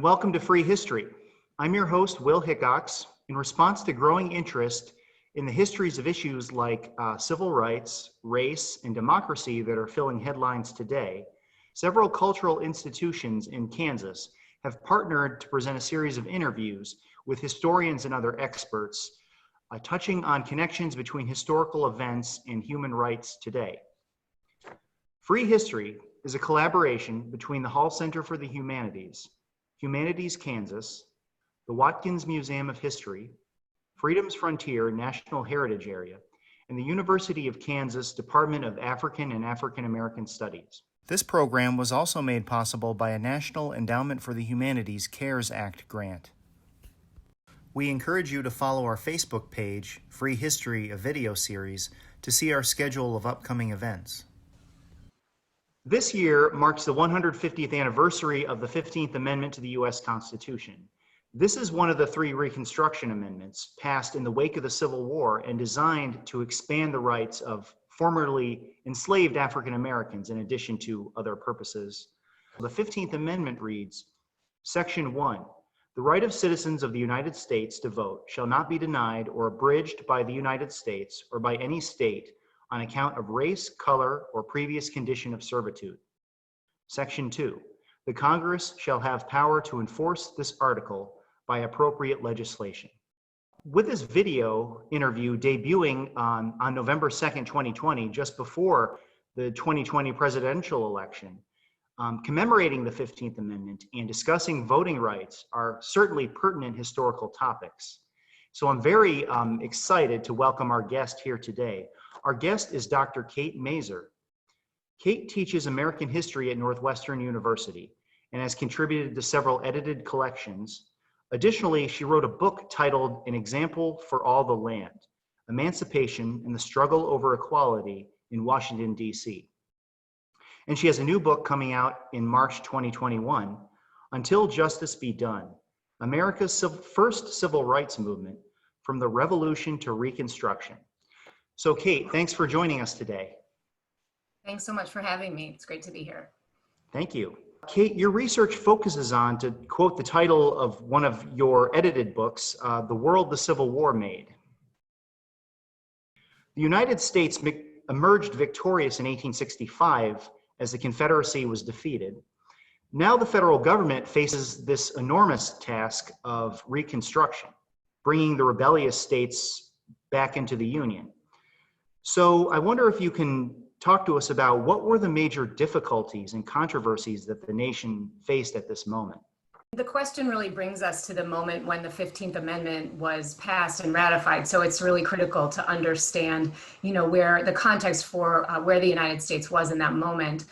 Welcome to Free History. I'm your host, Will Hickox. In response to growing interest in the histories of issues like civil rights, race, and democracy that are filling headlines today, several cultural institutions in Kansas have partnered to present a series of interviews with historians and other experts, touching on connections between historical events and human rights today. Free History is a collaboration between the Hall Center for the Humanities, Humanities Kansas, the Watkins Museum of History, Freedom's Frontier National Heritage Area, and the University of Kansas Department of African and African American Studies. This program was also made possible by a National Endowment for the Humanities CARES Act grant. We encourage you to follow our Facebook page, Free History, a video series, to see our schedule of upcoming events. This year marks the 150th anniversary of the 15th Amendment to the U.S. Constitution. This is one of the three Reconstruction amendments passed in the wake of the Civil War and designed to expand the rights of formerly enslaved African Americans in addition to other purposes. The 15th Amendment reads, Section 1, the right of citizens of the United States to vote shall not be denied or abridged by the United States or by any state on account of race, color, or previous condition of servitude. Section 2, the Congress shall have power to enforce this article by appropriate legislation. With this video interview debuting on November 2nd, 2020, just before the 2020 presidential election, commemorating the 15th Amendment and discussing voting rights are certainly pertinent historical topics. So I'm very excited to welcome our guest here today. Our guest is Dr. Kate Masur. Kate teaches American history at Northwestern University and has contributed to several edited collections. Additionally, she wrote a book titled An Example for All the Land, Emancipation and the Struggle Over Equality in Washington, D.C. And she has a new book coming out in March 2021, Until Justice Be Done, America's First Civil Rights Movement from the Revolution to Reconstruction. So Kate, thanks for joining us today. Thanks so much for having me. It's great to be here. Thank you. Kate, your research focuses on, to quote the title of one of your edited books, The World the Civil War Made. The United States emerged victorious in 1865 as the Confederacy was defeated. Now the federal government faces this enormous task of reconstruction, bringing the rebellious states back into the Union. So I wonder if you can talk to us about what were the major difficulties and controversies that the nation faced at this moment. The question really brings us to the moment when the 15th Amendment was passed and ratified. So it's really critical to understand, where the context for where the United States was in that moment.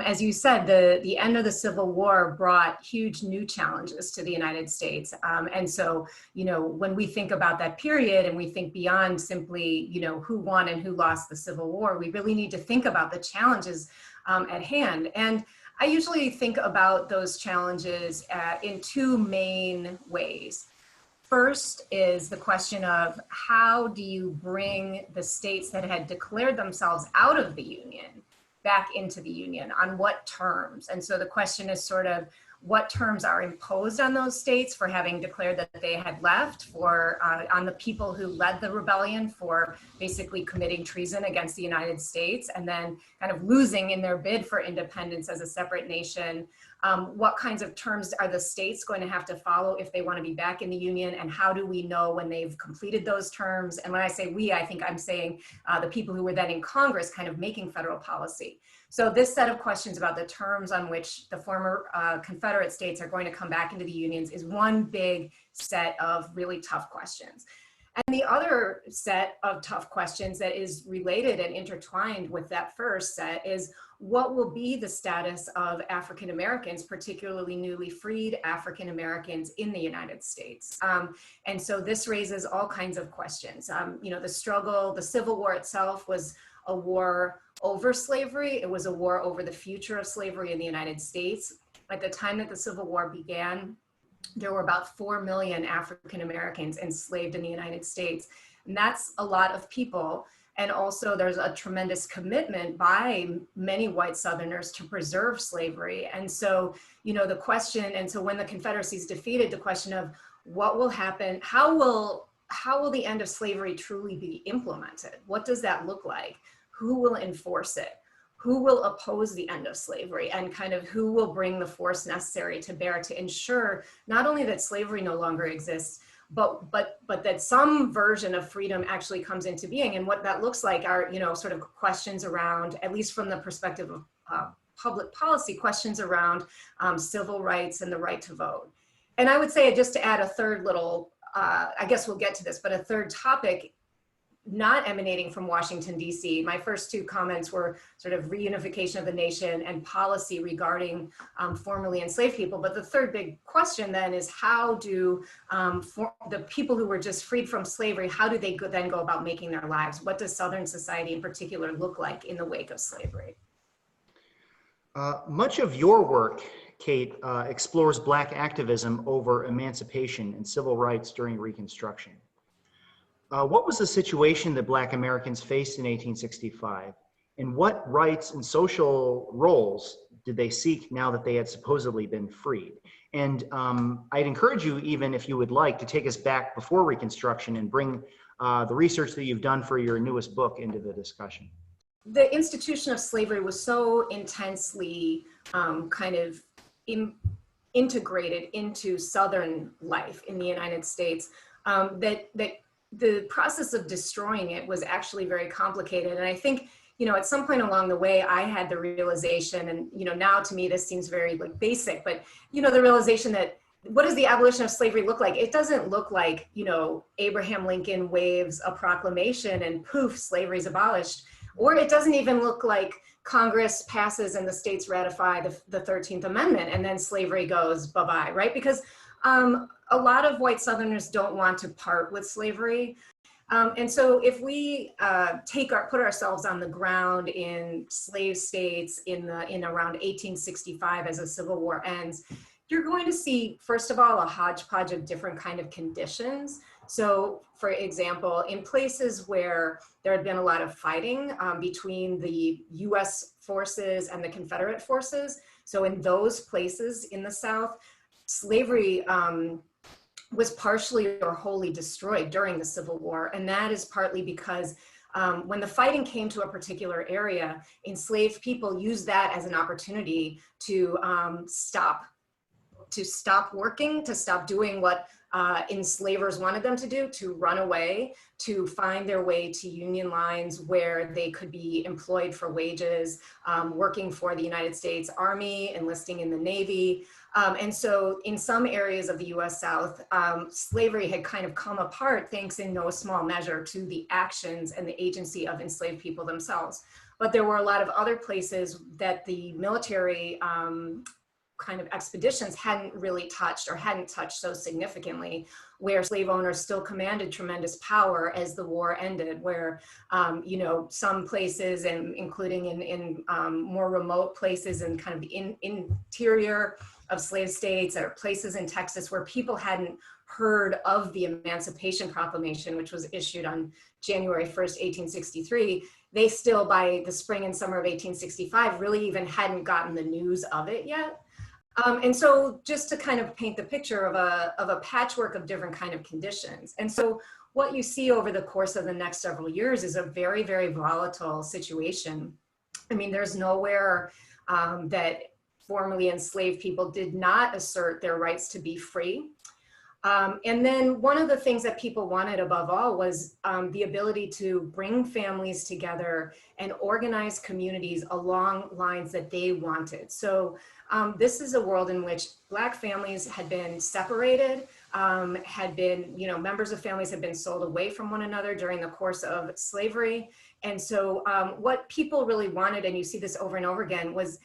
As you said, the end of the Civil War brought huge new challenges to the United States. And so, when we think about that period and we think beyond simply, who won and who lost the Civil War, we really need to think about the challenges at hand. And I usually think about those challenges in two main ways. First is the question of how do you bring the states that had declared themselves out of the Union back into the Union, on what terms? And so the question is sort of what terms are imposed on those states for having declared that they had left, for on the people who led the rebellion for basically committing treason against the United States and then kind of losing in their bid for independence as a separate nation. What kinds of terms are the states going to have to follow if they want to be back in the Union, and how do we know when they've completed those terms? And when I say we, I think I'm saying the people who were then in Congress kind of making federal policy. So this set of questions about the terms on which the former Confederate states are going to come back into the unions is one big set of really tough questions. And the other set of tough questions that is related and intertwined with that first set is what will be the status of African Americans, particularly newly freed African Americans in the United States. And so this raises all kinds of questions. The struggle, the Civil War itself was a war over slavery. It was a war over the future of slavery in the United States. At the time that the Civil War began, there were about 4 million African Americans enslaved in the United States. And that's a lot of people. And also there's a tremendous commitment by many white Southerners to preserve slavery. And so, the question, and so when the Confederacy is defeated, the question of what will happen, how will the end of slavery truly be implemented? What does that look like? Who will enforce it? Who will oppose the end of slavery, and kind of who will bring the force necessary to bear to ensure not only that slavery no longer exists, but that some version of freedom actually comes into being. And what that looks like are, sort of questions around, at least from the perspective of public policy, questions around civil rights and the right to vote. And I would say, just to add a third little, I guess we'll get to this, but a third topic not emanating from Washington, D.C. My first two comments were sort of reunification of the nation and policy regarding formerly enslaved people. But the third big question then is, how do the people who were just freed from slavery, how do they then go about making their lives? What does Southern society in particular look like in the wake of slavery? Much of your work, Kate, explores Black activism over emancipation and civil rights during Reconstruction. What was the situation that Black Americans faced in 1865, and what rights and social roles did they seek now that they had supposedly been freed? And I'd encourage you, even if you would like, to take us back before Reconstruction and bring the research that you've done for your newest book into the discussion. The institution of slavery was so intensely integrated into Southern life in the United States that the process of destroying it was actually very complicated. And I think, at some point along the way, I had the realization, and, now to me, this seems very basic, but, the realization that what does the abolition of slavery look like? It doesn't look like, Abraham Lincoln waves a proclamation and poof, slavery's abolished. Or it doesn't even look like Congress passes and the states ratify the 13th Amendment and then slavery goes bye-bye, right? Because a lot of white Southerners don't want to part with slavery. And so if we put ourselves on the ground in slave states in around 1865 as the Civil War ends, you're going to see, first of all, a hodgepodge of different kind of conditions. So, for example, in places where there had been a lot of fighting between the US forces and the Confederate forces, so in those places in the South, slavery was partially or wholly destroyed during the Civil War. And that is partly because when the fighting came to a particular area, enslaved people used that as an opportunity to stop working, to stop doing what enslavers wanted them to do, to run away, to find their way to union lines where they could be employed for wages, working for the United States Army, enlisting in the Navy. And so in some areas of the US South, slavery had kind of come apart thanks in no small measure to the actions and the agency of enslaved people themselves. But there were a lot of other places that the military kind of expeditions hadn't really touched, or hadn't touched so significantly, where slave owners still commanded tremendous power as the war ended, where, some places, and including in more remote places and kind of the interior of slave states, or places in Texas where people hadn't heard of the Emancipation Proclamation, which was issued on January 1st, 1863, they still, by the spring and summer of 1865, really even hadn't gotten the news of it yet. And so just to kind of paint the picture of a patchwork of different kind of conditions. And so what you see over the course of the next several years is a very, very volatile situation. I mean, there's nowhere that formerly enslaved people did not assert their rights to be free. And then one of the things that people wanted above all was the ability to bring families together and organize communities along lines that they wanted. So this is a world in which Black families had been separated, members of families had been sold away from one another during the course of slavery. And so what people really wanted, and you see this over and over again, was,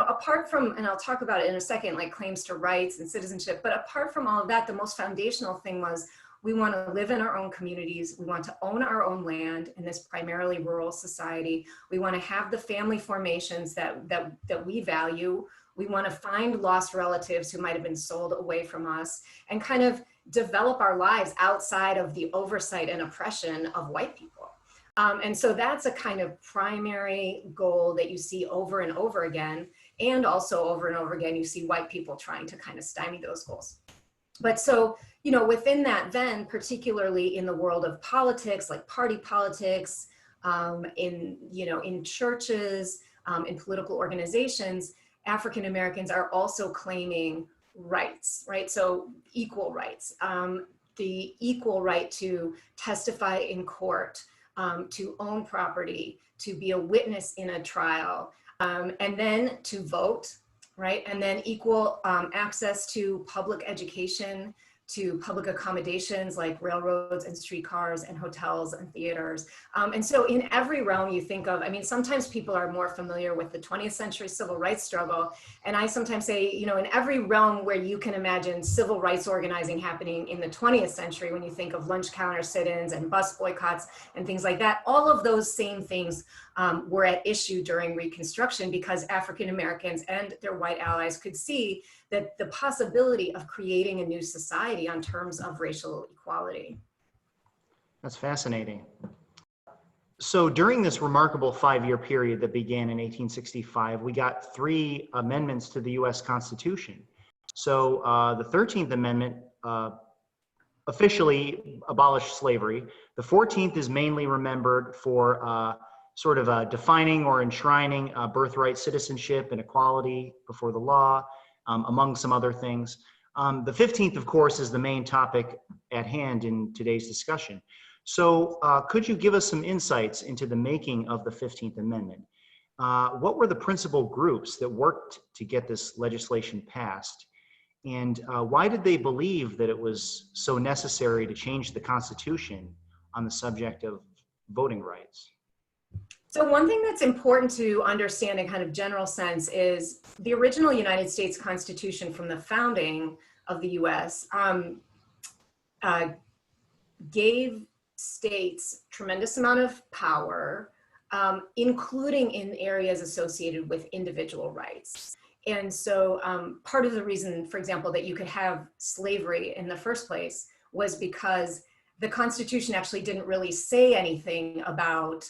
apart from, and I'll talk about it in a second, like claims to rights and citizenship, but apart from all of that, the most foundational thing was, we want to live in our own communities. We want to own our own land in this primarily rural society. We want to have the family formations that we value. We want to find lost relatives who might have been sold away from us, and kind of develop our lives outside of the oversight and oppression of white people. And so that's a kind of primary goal that you see over and over again. And also over and over again, you see white people trying to kind of stymie those goals. But so, you know, within that then, particularly in the world of politics, like party politics, in churches, in political organizations, African Americans are also claiming rights, right? So equal rights, the equal right to testify in court, to own property, to be a witness in a trial, and then to vote, right? And then equal access to public education, to public accommodations like railroads and streetcars and hotels and theaters. And so in every realm you think of, I mean, sometimes people are more familiar with the 20th century civil rights struggle. And I sometimes say, you know, in every realm where you can imagine civil rights organizing happening in the 20th century, when you think of lunch counter sit-ins and bus boycotts and things like that, all of those same things were at issue during Reconstruction, because African Americans and their white allies could see that the possibility of creating a new society on terms of racial equality. That's fascinating. So during this remarkable 5-year period that began in 1865, we got 3 amendments to the US Constitution. So the 13th Amendment officially abolished slavery. The 14th is mainly remembered for sort of defining or enshrining birthright citizenship and equality before the law, among some other things. The 15th, of course, is the main topic at hand in today's discussion. So could you give us some insights into the making of the 15th Amendment? What were the principal groups that worked to get this legislation passed? And why did they believe that it was so necessary to change the Constitution on the subject of voting rights? So one thing that's important to understand in kind of general sense is the original United States Constitution from the founding of the US gave states tremendous amount of power, including in areas associated with individual rights. And so part of the reason, for example, that you could have slavery in the first place was because the Constitution actually didn't really say anything about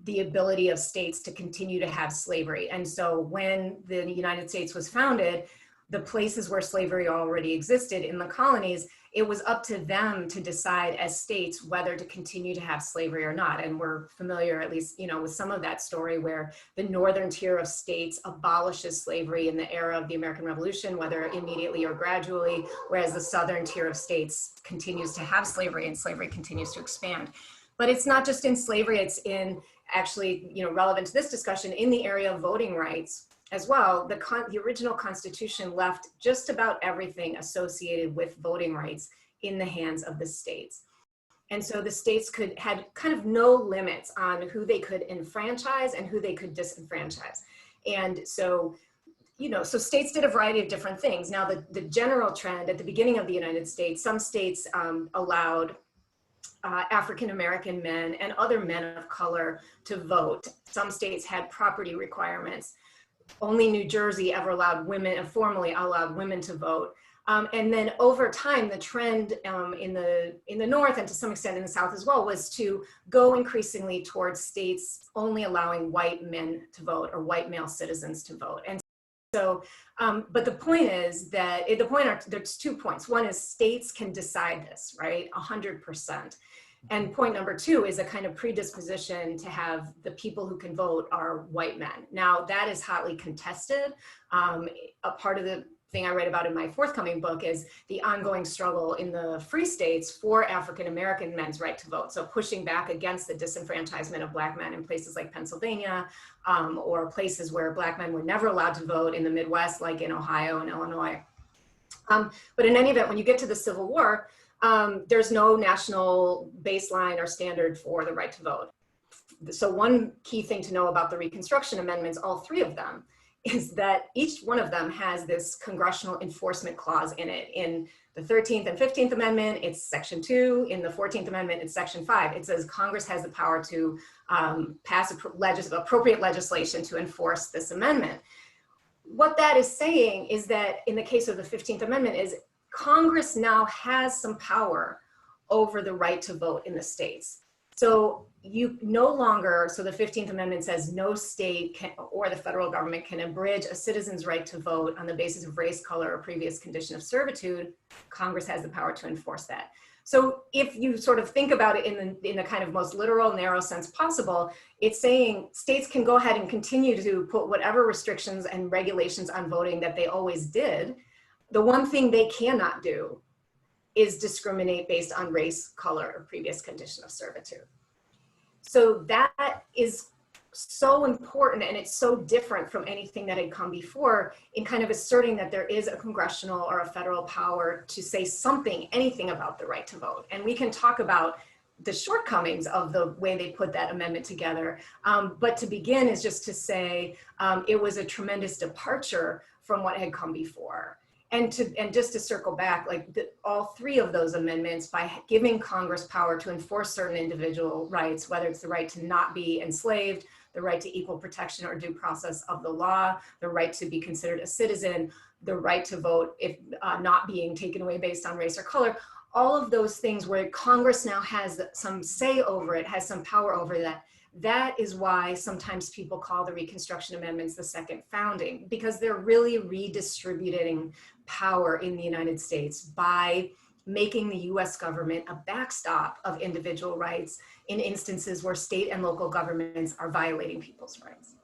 the ability of states to continue to have slavery. And so when the United States was founded, the places where slavery already existed in the colonies, it was up to them to decide as states whether to continue to have slavery or not. And we're familiar, at least, you know, with some of that story where the northern tier of states abolishes slavery in the era of the American Revolution, whether immediately or gradually, whereas the southern tier of states continues to have slavery and slavery continues to expand. But it's not just in slavery, it's in actually, you know, relevant to this discussion, in the area of voting rights as well. The original Constitution left just about everything associated with voting rights in the hands of the states. And so the states had kind of no limits on who they could enfranchise and who they could disenfranchise. And so, you know, so states did a variety of different things. Now, the general trend at the beginning of the United States, some states allowed African-American men and other men of color to vote. Some states had property requirements. Only New Jersey ever allowed women, and formally allowed women to vote. And then over time, the trend in the North and to some extent in the South as well was to go increasingly towards states only allowing white men to vote or white male citizens to vote. And so, but the point is that, there's 2 points. One is states can decide this, right, 100%. And point number 2 is a kind of predisposition to have the people who can vote are white men. Now, that is hotly contested. A part of the thing I write about in my forthcoming book is the ongoing struggle in the free states for African-American men's right to vote. So pushing back against the disenfranchisement of Black men in places like Pennsylvania, or places where Black men were never allowed to vote in the Midwest, like in Ohio and Illinois. But in any event, when you get to the Civil War, there's no national baseline or standard for the right to vote. So one key thing to know about the Reconstruction amendments, all 3 of them, is that each one of them has this congressional enforcement clause in it. In the 13th and 15th Amendment, it's Section 2. In the 14th Amendment, it's Section 5. It says Congress has the power to pass appropriate legislation to enforce this amendment. What that is saying is that in the case of the 15th Amendment is Congress now has some power over the right to vote in the states. So you no longer, so the 15th Amendment says no state can, or the federal government can abridge a citizen's right to vote on the basis of race, color, or previous condition of servitude. Congress has the power to enforce that. So if you sort of think about it in the kind of most literal, narrow sense possible, it's saying states can go ahead and continue to put whatever restrictions and regulations on voting that they always did. The one thing they cannot do is discriminate based on race, color, or previous condition of servitude. So that is so important, and it's so different from anything that had come before in kind of asserting that there is a congressional or a federal power to say something, anything about the right to vote. And we can talk about the shortcomings of the way they put that amendment together. But to begin is just to say it was a tremendous departure from what had come before. And just to circle back, like all three of those amendments, by giving Congress power to enforce certain individual rights, whether it's the right to not be enslaved, the right to equal protection or due process of the law, the right to be considered a citizen, the right to vote if not being taken away based on race or color, all of those things where Congress now has some say over it, has some power over that. That is why sometimes people call the Reconstruction Amendments the second founding, because they're really redistributing power in the United States by making the US government a backstop of individual rights in instances where state and local governments are violating people's rights.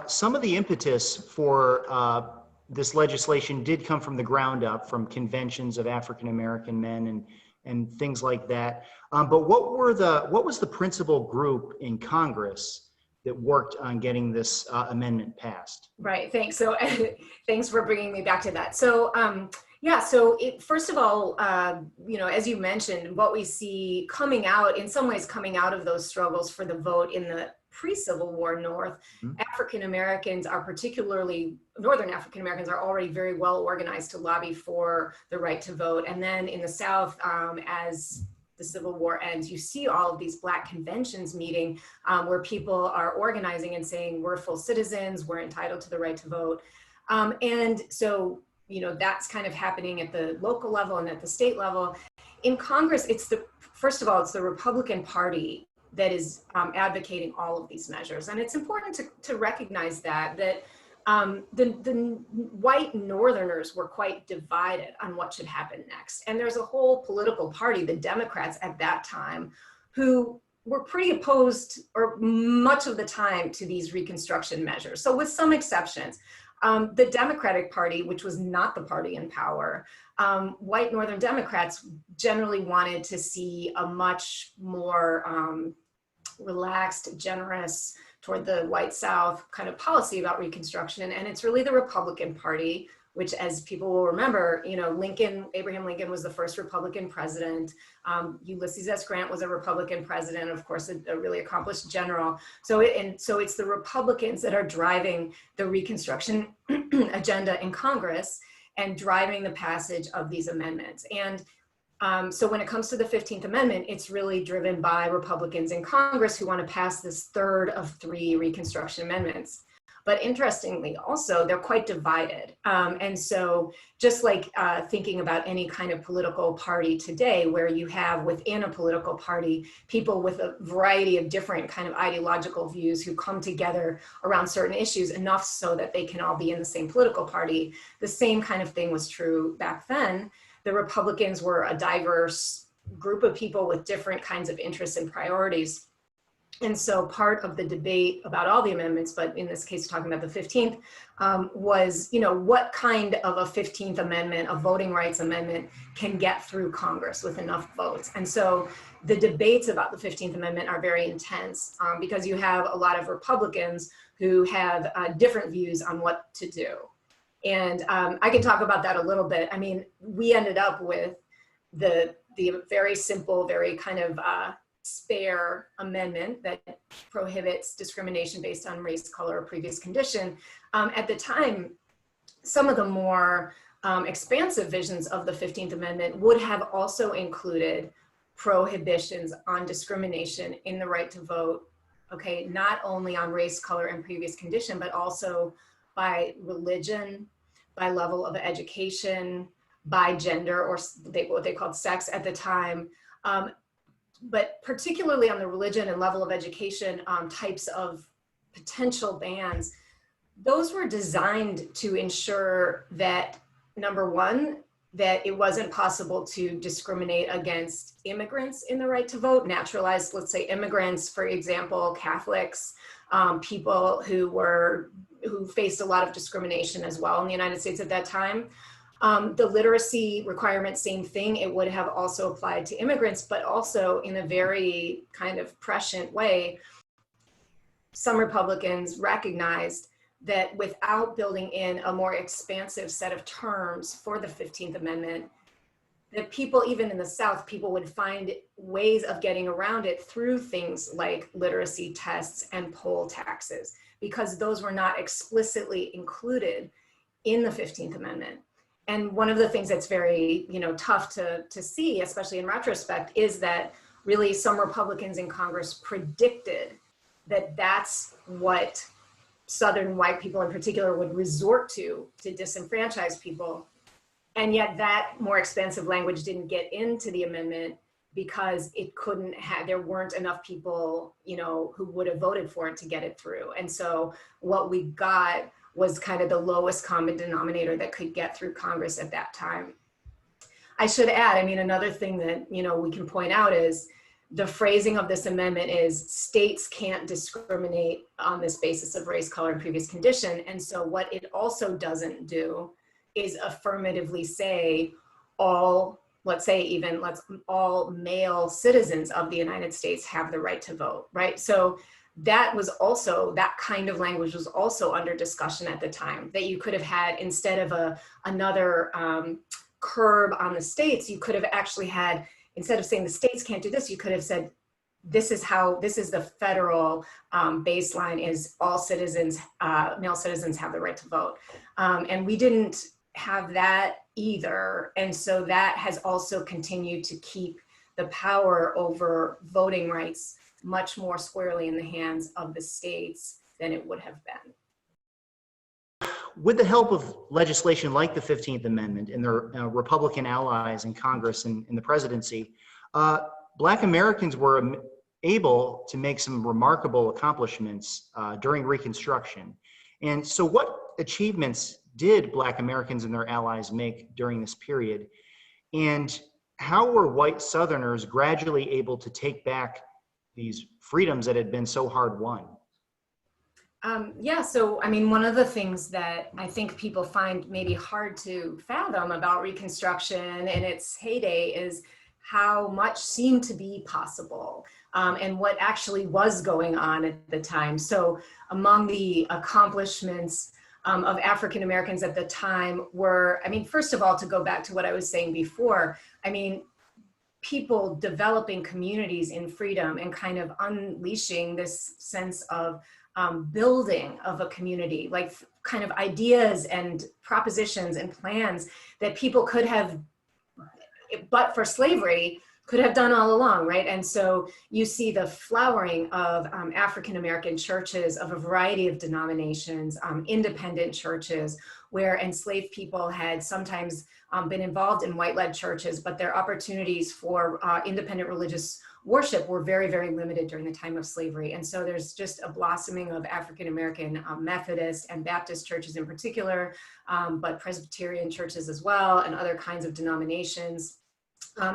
Some of the impetus for this legislation did come from the ground up, from conventions of African American men and things like that. But what was the principal group in Congress that worked on getting this amendment passed? Right. Thanks. So thanks for bringing me back to that. So yeah, so first of all, you know, as you mentioned, what we see coming out, in some ways coming out of those struggles for the vote in the pre-Civil War North, African Americans are particularly, Northern African Americans are already very well organized to lobby for the right to vote. And then in the South, as the Civil War ends, you see all of these Black conventions meeting where people are organizing and saying, we're full citizens, we're entitled to the right to vote. And so, you know, that's kind of happening at the local level and at the state level. In Congress, first of all, it's the Republican Party that is advocating all of these measures. And it's important to recognize that the white Northerners were quite divided on what should happen next. And there's a whole political party, the Democrats at that time, who were pretty opposed, or much of the time, to these Reconstruction measures. So with some exceptions, the Democratic Party, which was not the party in power, white Northern Democrats generally wanted to see a much more relaxed, generous, toward the white South kind of policy about Reconstruction. And it's really the Republican Party, which, as people will remember, you know, Abraham Lincoln was the first Republican president. Ulysses S. Grant was a Republican president, of course, a really accomplished general. So it's the Republicans that are driving the Reconstruction agenda in Congress and driving the passage of these amendments. And so when it comes to the 15th Amendment, it's really driven by Republicans in Congress who want to pass this third of 3 Reconstruction amendments. But interestingly, also, they're quite divided. And so just like thinking about any kind of political party today, where you have within a political party people with a variety of different kind of ideological views who come together around certain issues enough so that they can all be in the same political party, the same kind of thing was true back then. The Republicans were a diverse group of people with different kinds of interests and priorities. And so part of the debate about all the amendments, but in this case, talking about the 15th, was, you know, what kind of a 15th Amendment, a voting rights amendment, can get through Congress with enough votes. And so the debates about the 15th Amendment are very intense because you have a lot of Republicans who have different views on what to do. And I can talk about that a little bit. I mean, we ended up with the very simple, very kind of spare amendment that prohibits discrimination based on race, color, or previous condition. At the time, some of the more expansive visions of the 15th Amendment would have also included prohibitions on discrimination in the right to vote, okay, not only on race, color, and previous condition, but also by religion, by level of education, by gender, or what they called sex at the time. but particularly on the religion and level of education types of potential bans, those were designed to ensure that, number one, that it wasn't possible to discriminate against immigrants in the right to vote, naturalized, let's say immigrants, for example, Catholics, people who faced a lot of discrimination as well in the United States at that time. The literacy requirement, same thing. It would have also applied to immigrants, but also in a very kind of prescient way, some Republicans recognized that without building in a more expansive set of terms for the 15th Amendment, that people, even in the South, people would find ways of getting around it through things like literacy tests and poll taxes, because those were not explicitly included in the 15th Amendment. And one of the things that's very, tough to see, especially in retrospect, is that really some Republicans in Congress predicted that that's what Southern white people in particular would resort to disenfranchise people. And yet that more expansive language didn't get into the amendment because it couldn't have, there weren't enough people, who would have voted for it to get it through. And so what we got was kind of the lowest common denominator that could get through Congress at that time. I should add, another thing that, we can point out is the phrasing of this amendment is states can't discriminate on this basis of race, color, and previous condition. And so what it also doesn't do is affirmatively say all male citizens of the United States have the right to vote, right? So that kind of language was also under discussion at the time, that you could have had, instead of another curb on the states, you could have actually had, instead of saying the states can't do this, you could have said, this is the federal baseline is all citizens, male citizens have the right to vote. And we didn't have that either. And so that has also continued to keep the power over voting rights much more squarely in the hands of the states than it would have been. With the help of legislation like the 15th Amendment and their Republican allies in Congress and in the presidency, Black Americans were able to make some remarkable accomplishments during Reconstruction. And so what achievements did Black Americans and their allies make during this period? And how were white Southerners gradually able to take back these freedoms that had been so hard won? So one of the things that I think people find maybe hard to fathom about Reconstruction in its heyday is how much seemed to be possible and what actually was going on at the time. So among the accomplishments of African Americans at the time were, first of all, to go back to what I was saying before, people developing communities in freedom and kind of unleashing this sense of building of a community, like kind of ideas and propositions and plans that people could have, but for slavery, could have done all along, right? And so you see the flowering of African-American churches of a variety of denominations, independent churches, where enslaved people had sometimes been involved in white-led churches, but their opportunities for independent religious worship were very, very limited during the time of slavery. And so there's just a blossoming of African-American Methodist and Baptist churches in particular, but Presbyterian churches as well, and other kinds of denominations,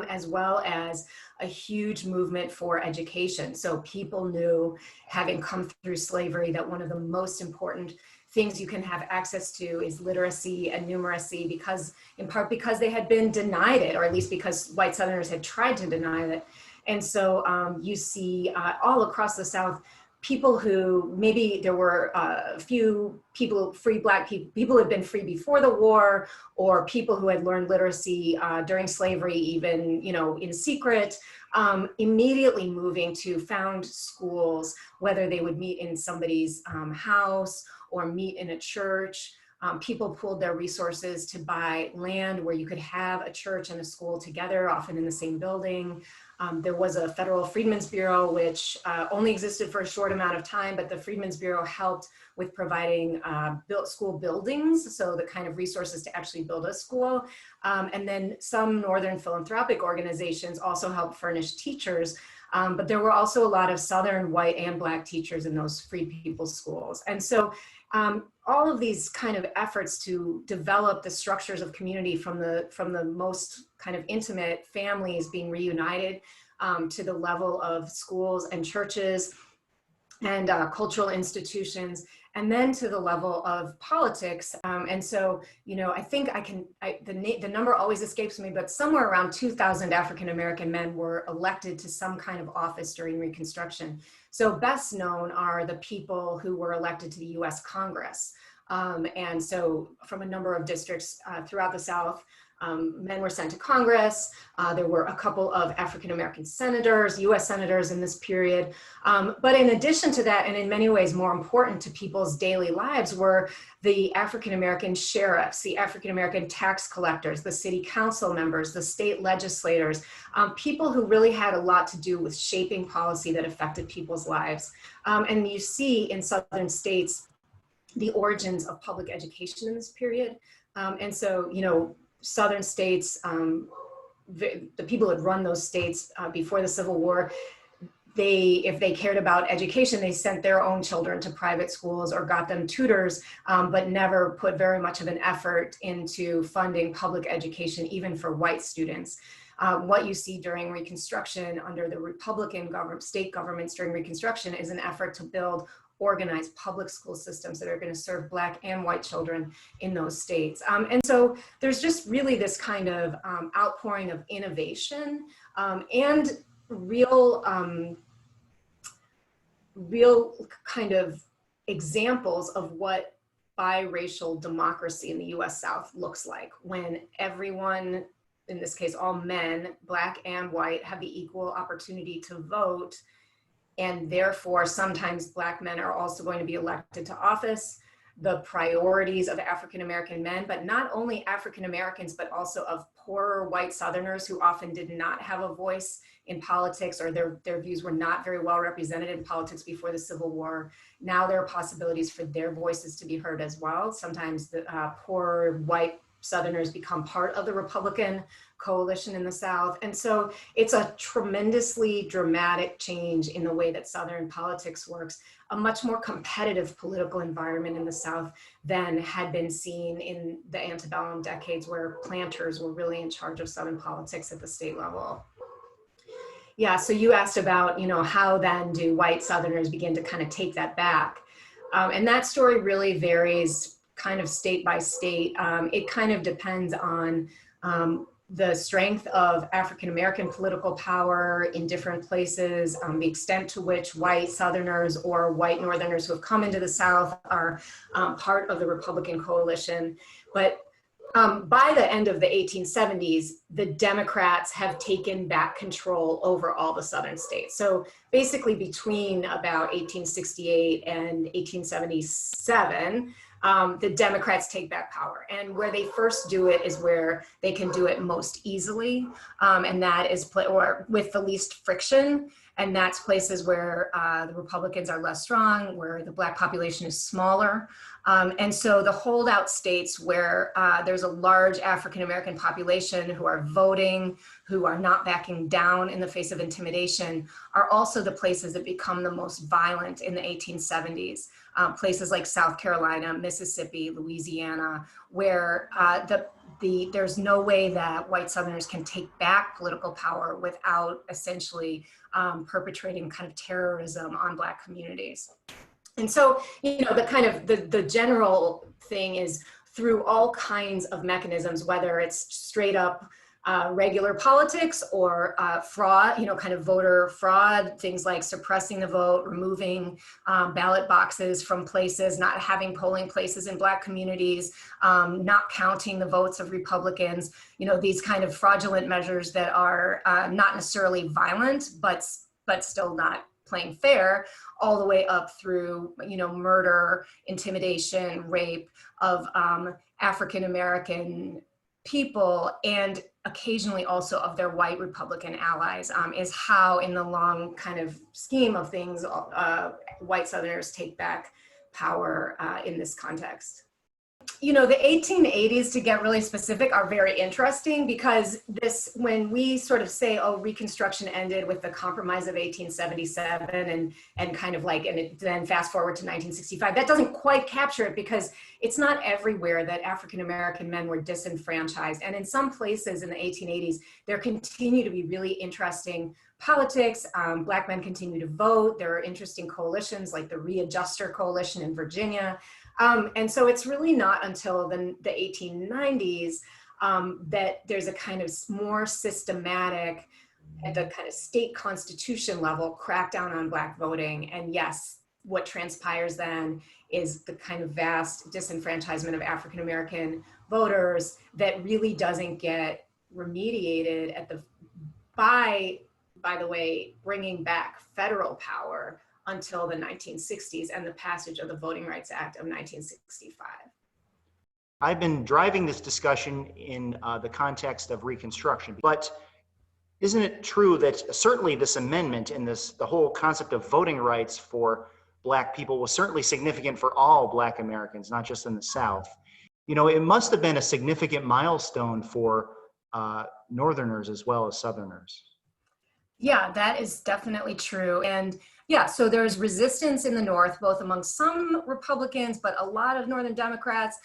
as well as a huge movement for education. So people knew, having come through slavery, that one of the most important things you can have access to is literacy and numeracy, because in part because they had been denied it, or at least because white Southerners had tried to deny it. And so you see all across the South, people who, maybe there were a few people, Black people who had been free before the war, or people who had learned literacy during slavery, even, in secret, immediately moving to found schools, whether they would meet in somebody's house or meet in a church, People pooled their resources to buy land where you could have a church and a school together, often in the same building. There was a federal Freedmen's Bureau, which only existed for a short amount of time, but the Freedmen's Bureau helped with providing school buildings, so the kind of resources to actually build a school. And then some northern philanthropic organizations also helped furnish teachers. But there were also a lot of Southern white and Black teachers in those free people's schools. And so all of these kind of efforts to develop the structures of community from the most kind of intimate families being reunited to the level of schools and churches and cultural institutions, and then to the level of politics. And so, you know, I think the number always escapes me, but somewhere around 2,000 African-American men were elected to some kind of office during Reconstruction. So best known are the people who were elected to the US Congress. And so from a number of districts throughout the South, men were sent to Congress. There were a couple of African-American senators, US senators in this period. But in addition to that, and in many ways more important to people's daily lives, were the African-American sheriffs, the African-American tax collectors, the city council members, the state legislators, people who really had a lot to do with shaping policy that affected people's lives. And you see in Southern states the origins of public education in this period. And so, you know, Southern states, the people who had run those states before the Civil War, if they cared about education, they sent their own children to private schools or got them tutors, but never put very much of an effort into funding public education, even for white students. What you see during Reconstruction under the Republican state governments during Reconstruction is an effort to build organized public school systems that are going to serve Black and white children in those states. And so there's just really this kind of outpouring of innovation and real kind of examples of what biracial democracy in the US South looks like, when everyone, in this case all men, Black and white, have the equal opportunity to vote. And therefore, sometimes Black men are also going to be elected to office. The priorities of African-American men, but not only African-Americans, but also of poorer white Southerners who often did not have a voice in politics, or their views were not very well represented in politics before the Civil War. Now there are possibilities for their voices to be heard as well. Sometimes the poorer white Southerners become part of the Republican coalition in the South. And so it's a tremendously dramatic change in the way that Southern politics works, a much more competitive political environment in the South than had been seen in the antebellum decades, where planters were really in charge of Southern politics at the state level. Yeah, so you asked about, you know, how then do white Southerners begin to kind of take that back? And that story really varies kind of state by state. It kind of depends on the strength of African-American political power in different places, the extent to which white Southerners or white Northerners who have come into the South are part of the Republican coalition. But by the end of the 1870s, the Democrats have taken back control over all the Southern states. So basically between about 1868 and 1877, the Democrats take back power. And where they first do it is where they can do it most easily. And that is or with the least friction. And that's places where the Republicans are less strong, where the Black population is smaller. And so the holdout states where there's a large African-American population who are voting, who are not backing down in the face of intimidation, are also the places that become the most violent in the 1870s. Places like South Carolina, Mississippi, Louisiana, where there's no way that white Southerners can take back political power without essentially perpetrating kind of terrorism on Black communities. And so, you know, the general thing is through all kinds of mechanisms, whether it's straight up regular politics or fraud, you know, kind of voter fraud, things like suppressing the vote, removing ballot boxes from places, not having polling places in Black communities, not counting the votes of Republicans, you know, these kind of fraudulent measures that are not necessarily violent, but still not playing fair, all the way up through, murder, intimidation, rape of African American people, and occasionally also of their white Republican allies, is how, in the long kind of scheme of things, white Southerners take back power in this context. The 1880s, to get really specific, are very interesting because when we sort of say, oh, Reconstruction ended with the Compromise of 1877 and kind of like, and then fast forward to 1965, that doesn't quite capture it because it's not everywhere that African-American men were disenfranchised. And in some places in the 1880s, there continue to be really interesting politics. Black men continue to vote. There are interesting coalitions like the Readjuster Coalition in Virginia. And so it's really not until the 1890s that there's a kind of more systematic, at the kind of state constitution level, crackdown on Black voting. And yes, what transpires then is the kind of vast disenfranchisement of African American voters that really doesn't get remediated by the way, bringing back federal power until the 1960s and the passage of the Voting Rights Act of 1965. I've been driving this discussion in the context of Reconstruction, but isn't it true that certainly this amendment and the whole concept of voting rights for Black people was certainly significant for all Black Americans, not just in the South? It must have been a significant milestone for Northerners as well as Southerners. Yeah, that is definitely true. And yeah, so there's resistance in the North, both among some Republicans, but a lot of Northern Democrats,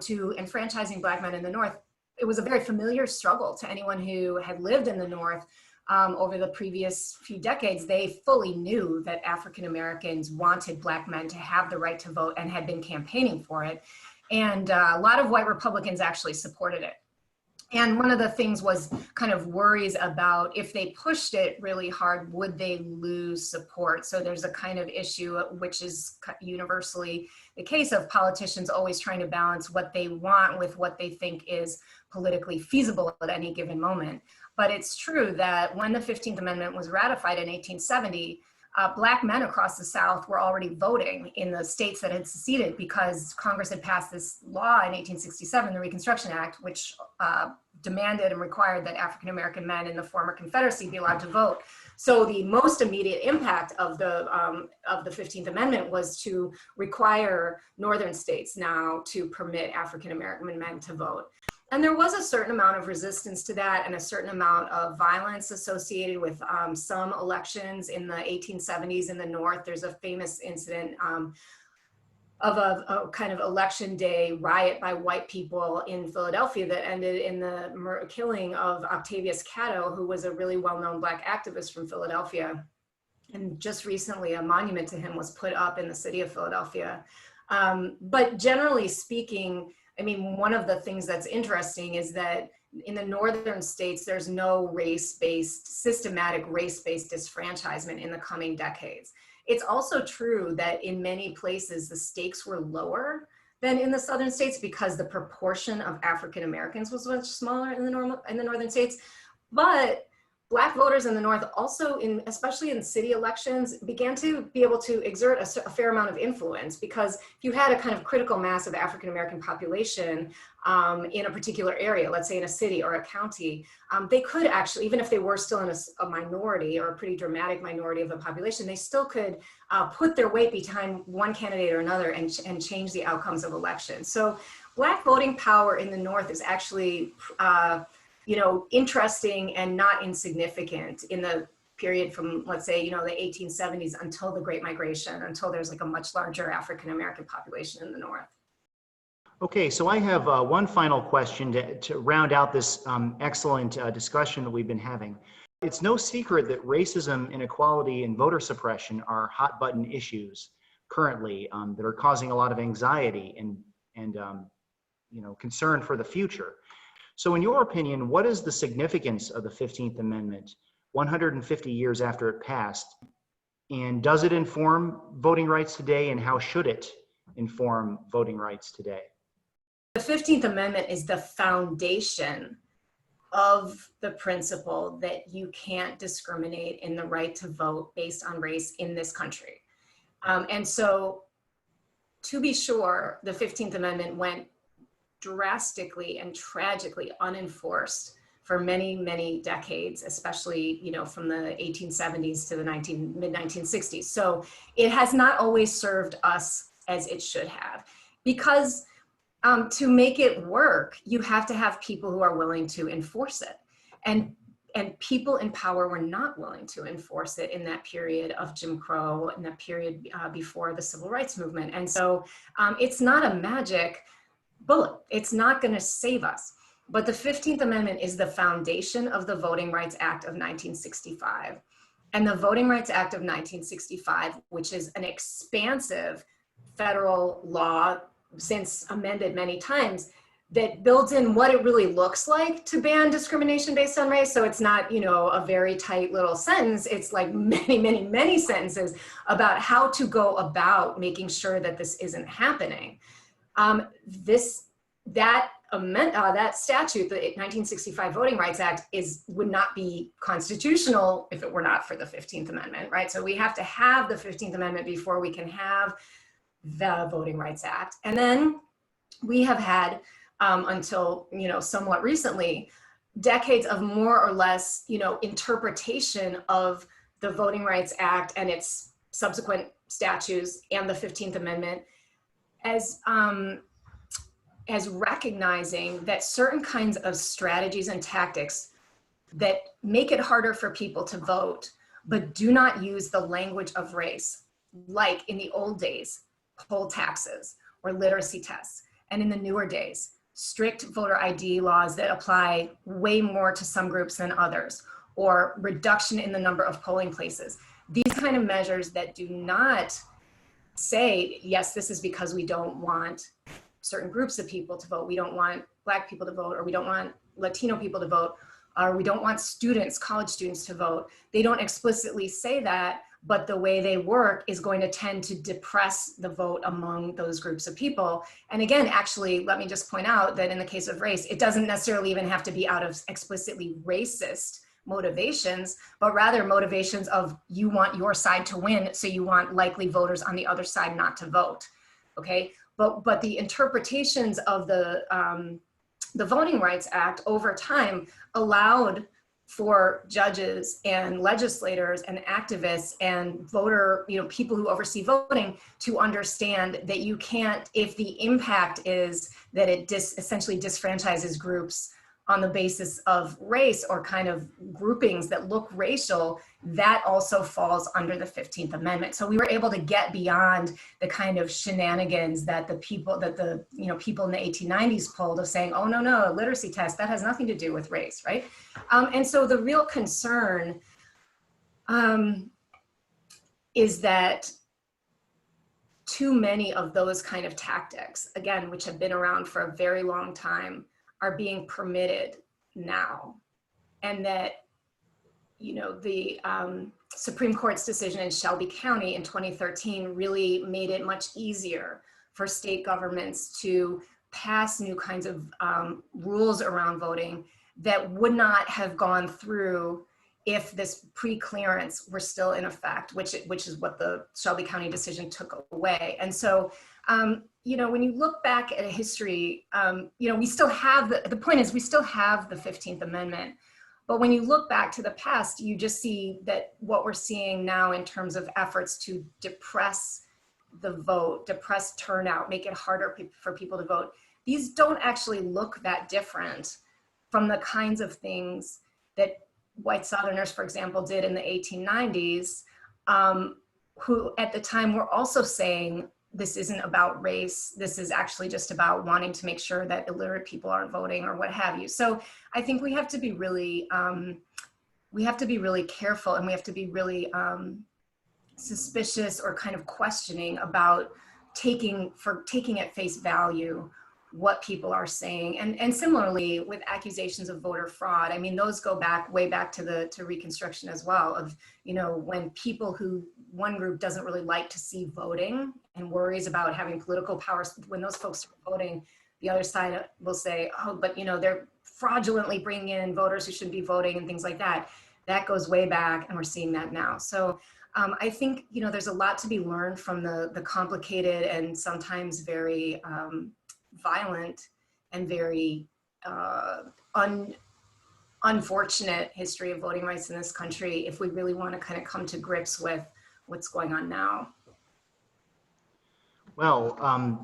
to enfranchising Black men in the North. It was a very familiar struggle to anyone who had lived in the North over the previous few decades. They fully knew that African Americans wanted Black men to have the right to vote and had been campaigning for it. And a lot of white Republicans actually supported it. And one of the things was kind of worries about if they pushed it really hard, would they lose support? So there's a kind of issue, which is universally the case, of politicians always trying to balance what they want with what they think is politically feasible at any given moment. But it's true that when the 15th Amendment was ratified in 1870, Black men across the South were already voting in the states that had seceded because Congress had passed this law in 1867, the Reconstruction Act, which demanded and required that African American men in the former Confederacy be allowed to vote. So the most immediate impact of the 15th Amendment was to require Northern states now to permit African American men to vote. And there was a certain amount of resistance to that and a certain amount of violence associated with some elections in the 1870s in the North. There's a famous incident of a kind of election day riot by white people in Philadelphia that ended in the killing of Octavius Catto, who was a really well-known Black activist from Philadelphia. And just recently, a monument to him was put up in the city of Philadelphia. But generally speaking, I mean, one of the things that's interesting is that in the Northern states, there's no systematic race-based disfranchisement in the coming decades. It's also true that in many places, the stakes were lower than in the Southern states because the proportion of African Americans was much smaller in the Northern states. But Black voters in the North also, especially in city elections, began to be able to exert a fair amount of influence, because if you had a kind of critical mass of African American population in a particular area, let's say in a city or a county, they could actually, even if they were still in a minority or a pretty dramatic minority of the population, they still could put their weight behind one candidate or another and change the outcomes of elections. So Black voting power in the North is actually interesting and not insignificant in the period from, let's say, the 1870s until the Great Migration, until there's like a much larger African American population in the North. Okay, so I have one final question to round out this excellent discussion that we've been having. It's no secret that racism, inequality, and voter suppression are hot button issues currently that are causing a lot of anxiety and concern for the future. So in your opinion, what is the significance of the 15th Amendment 150 years after it passed? And does it inform voting rights today, and how should it inform voting rights today? The 15th Amendment is the foundation of the principle that you can't discriminate in the right to vote based on race in this country. And so, to be sure, the 15th Amendment went drastically and tragically unenforced for many, many decades, especially, you know, from the 1870s to the mid-1960s. So it has not always served us as it should have, because to make it work, you have to have people who are willing to enforce it. And people in power were not willing to enforce it in that period of Jim Crow, in that period before the Civil Rights Movement. And so it's not a magic bullet. It's not going to save us. But the 15th Amendment is the foundation of the Voting Rights Act of 1965. And the Voting Rights Act of 1965, which is an expansive federal law, since amended many times, that builds in what it really looks like to ban discrimination based on race. So it's not, you know, a very tight little sentence. It's like many, many, many sentences about how to go about making sure that this isn't happening. That statute, the 1965 Voting Rights Act, would not be constitutional if it were not for the 15th Amendment, right? So we have to have the 15th Amendment before we can have the Voting Rights Act. And then we have had, until, you know, somewhat recently, decades of more or less, you know, interpretation of the Voting Rights Act and its subsequent statutes and the 15th Amendment as recognizing that certain kinds of strategies and tactics that make it harder for people to vote, but do not use the language of race, like in the old days, poll taxes or literacy tests, and in the newer days, strict voter ID laws that apply way more to some groups than others, or reduction in the number of polling places. These kind of measures that do not say, yes, this is because we don't want certain groups of people to vote. We don't want Black people to vote, or we don't want Latino people to vote, or we don't want students, college students to vote. They don't explicitly say that, but the way they work is going to tend to depress the vote among those groups of people. And again, actually, let me just point out that in the case of race, it doesn't necessarily even have to be out of explicitly racist motivations, but rather motivations of you want your side to win, so you want likely voters on the other side not to vote, okay? But the interpretations of the Voting Rights Act over time allowed for judges and legislators and activists and voter, you know, people who oversee voting to understand that you can't, if the impact is that it essentially disfranchises groups on the basis of race or kind of groupings that look racial, that also falls under the 15th Amendment. So we were able to get beyond the kind of shenanigans that the people in the 1890s pulled of saying, oh, no, literacy test, that has nothing to do with race, right? And so the real concern is that too many of those kind of tactics, again, which have been around for a very long time, are being permitted now. And that, you know, the Supreme Court's decision in Shelby County in 2013 really made it much easier for state governments to pass new kinds of rules around voting that would not have gone through if this pre-clearance were still in effect, which is what the Shelby County decision took away. And so, you know, when you look back at a history, you know, we still have, the point is we still have the 15th Amendment, but when you look back to the past, you just see that what we're seeing now in terms of efforts to depress the vote, depress turnout, make it harder for people to vote, these don't actually look that different from the kinds of things that white Southerners, for example, did in the 1890s, who at the time were also saying, this isn't about race. This is actually just about wanting to make sure that illiterate people aren't voting or what have you. So I think we have to be really, careful, and we have to be really suspicious or kind of questioning about taking at face value what people are saying. And similarly with accusations of voter fraud, I mean, those go way back to Reconstruction as well, of, you know, when people who one group doesn't really like to see voting and worries about having political power, when those folks are voting, the other side will say, oh, but they're fraudulently bringing in voters who shouldn't be voting and things like that. That goes way back, and we're seeing that now. So I think there's a lot to be learned from the complicated and sometimes very violent and very unfortunate history of voting rights in this country if we really want to kind of come to grips with what's going on now. Well,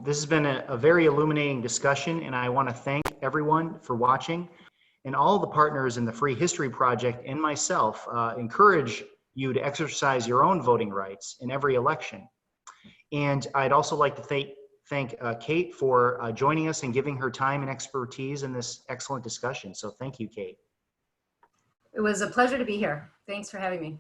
this has been a very illuminating discussion, and I want to thank everyone for watching, and all the partners in the Free History Project and myself encourage you to exercise your own voting rights in every election. And I'd also like to thank Kate for joining us and giving her time and expertise in this excellent discussion. So thank you, Kate. It was a pleasure to be here. Thanks for having me.